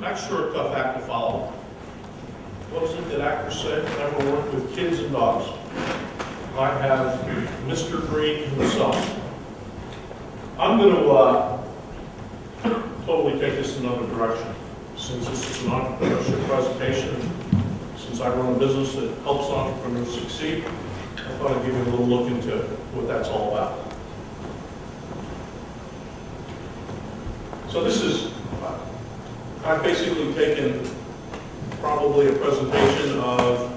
That's sure a tough act to follow. What was it that actors say? Never work with kids and dogs. I have Mr. Green himself. I'm going to totally take this in another direction. Since this is an entrepreneurship presentation, since I run a business that helps entrepreneurs succeed, I thought I'd give you a little look into what that's all about. So this is, I've basically taken probably a presentation of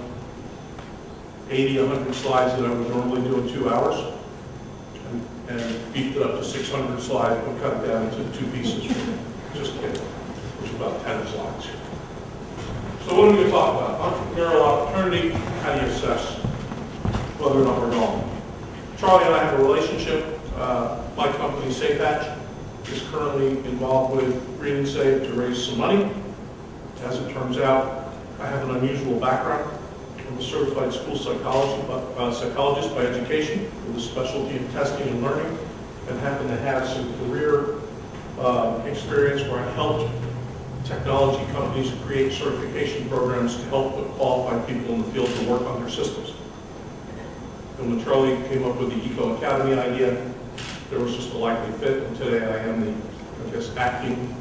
80, 100 slides that I would normally do in 2 hours, and beefed it up to 600 slides and cut it down into 2 pieces. Just kidding, which is about 10 slides. So what are we going to talk about? Entrepreneurial opportunity, how do you assess whether or not we're going? Charlie and I have a relationship. My company, SafeHatch, is currently involved with Green and Save to raise some money. As it turns out, I have an unusual background. I'm a certified school psychologist by education with a specialty in testing and learning, and happen to have some career experience where I helped technology companies create certification programs to help the qualified people in the field to work on their systems. And when Charlie came up with the Eco Academy idea, there was just a likely fit, and today I am the, acting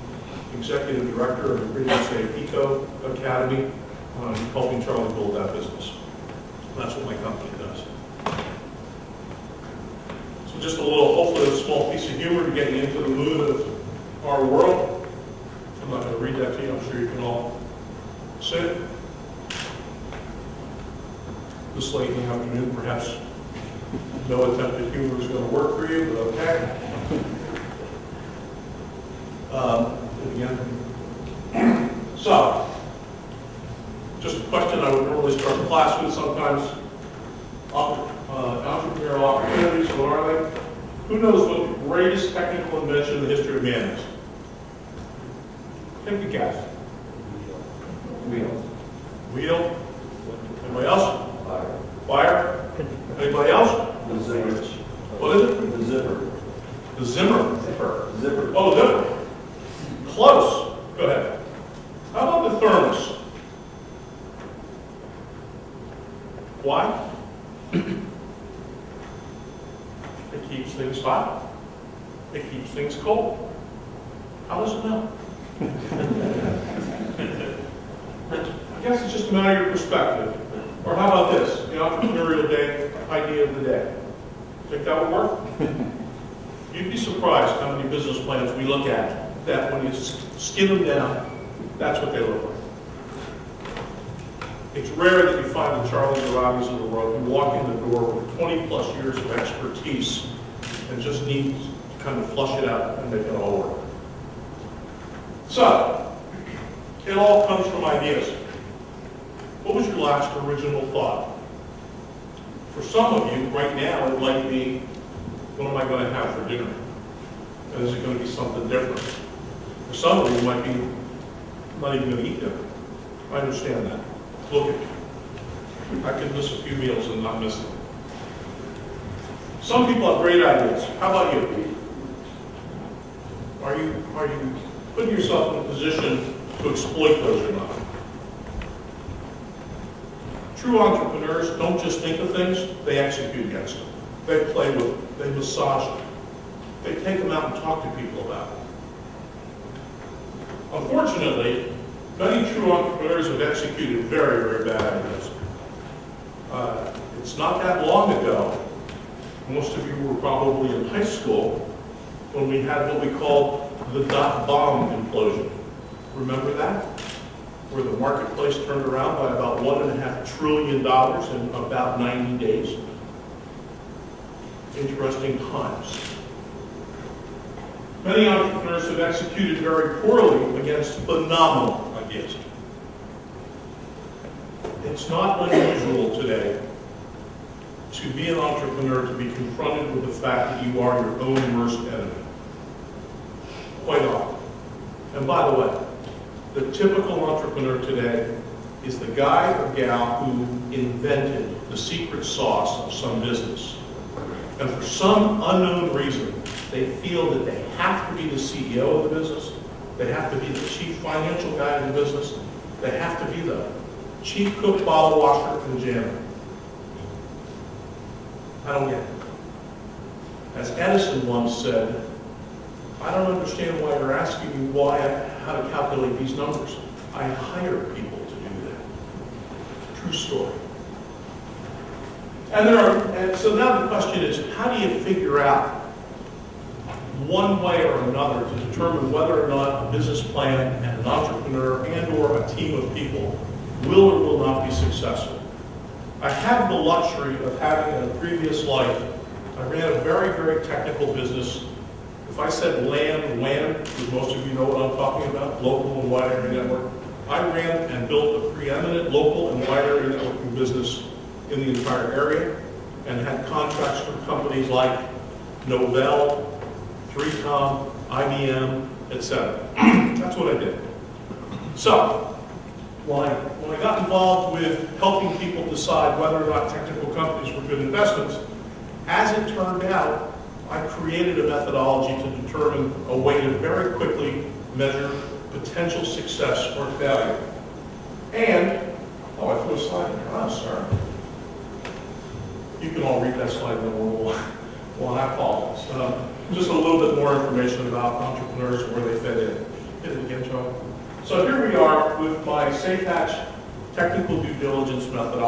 executive director of the Green and Save Eco Academy, helping Charlie build that business. That's what my company does. So just a little, hopefully a small piece of humor to get you into the mood of our world. I'm not going to read that to you, I'm sure you can all sit. This late in the afternoon, perhaps no attempt at humor is going to work for you, but okay. Again. So, just a question I would normally start the class with sometimes. Entrepreneurial opportunities, what are they? Who knows what the greatest technical invention in the history of man is? Take a guess. Wheel. Wheel? Anybody else? Fire. Fire? Anybody else? The zipper. What is it? The zipper. The zipper. Zipper. Oh, zipper. Close. Go ahead. How about the thermos? Why? It keeps things hot. It keeps things cold. How does it know? I guess it's just a matter of your perspective. Or how about this? The entrepreneurial day idea of the day. Think that would work? You'd be surprised how many business plans we look at that when you skin them down, that's what they look like. It's rare that you find the Charlie Garatis of the world who walk in the door with 20 plus years of expertise and just need to kind of flush it out and make it all work. So, it all comes from ideas. What was your last original thought? For some of you, right now, it might be, what am I going to have for dinner? And is it going to be something different? For some of you, it might be, I'm not even going to eat dinner. I understand that. Look at me. I could miss a few meals and not miss them. Some people have great ideas. How about you? Are you putting yourself in a position to exploit those or not? True entrepreneurs don't just think of things, they execute against them. They play with them, they massage them. They take them out and talk to people about it. Unfortunately, many true entrepreneurs have executed very, very bad ideas. It's not that long ago, most of you were probably in high school, when we had what we called the dot-bomb implosion. Remember that? Where the marketplace turned around by about $1.5 trillion in about 90 days. Interesting times. Many entrepreneurs have executed very poorly against phenomenal ideas. It's not unusual today to be an entrepreneur to be confronted with the fact that you are your own worst enemy. Quite often. And by the way, the typical entrepreneur today is the guy or gal who invented the secret sauce of some business. And for some unknown reason, they feel that they have to be the CEO of the business, They have to be the chief financial guy in the business. They have to be the chief cook, bottle washer, and jammer. I don't get it. As Edison once said, I don't understand why you're asking me how to calculate these numbers. I hire people to do that. True story. And so now the question is, how do you figure out one way or another to determine whether or not a business plan and an entrepreneur and or a team of people will or will not be successful? I have the luxury of having in a previous life, I ran a very, very technical business. If I said WAN, because most of you know what I'm talking about, local and wide area network, I ran and built a preeminent local and wide area networking business in the entire area and had contracts for companies like Novell, 3Com, IBM, etc. That's what I did. So, when I got involved with helping people decide whether or not technical companies were good investments, as it turned out, I created a methodology to determine a way to very quickly measure potential success or failure. And, I threw a slide in here. I'm sorry. You can all read that slide in the world. Well, I apologize. Just a little bit more information about entrepreneurs and where they fit in. Hit it again, John. So here we are with my SafeHatch technical due diligence methodology.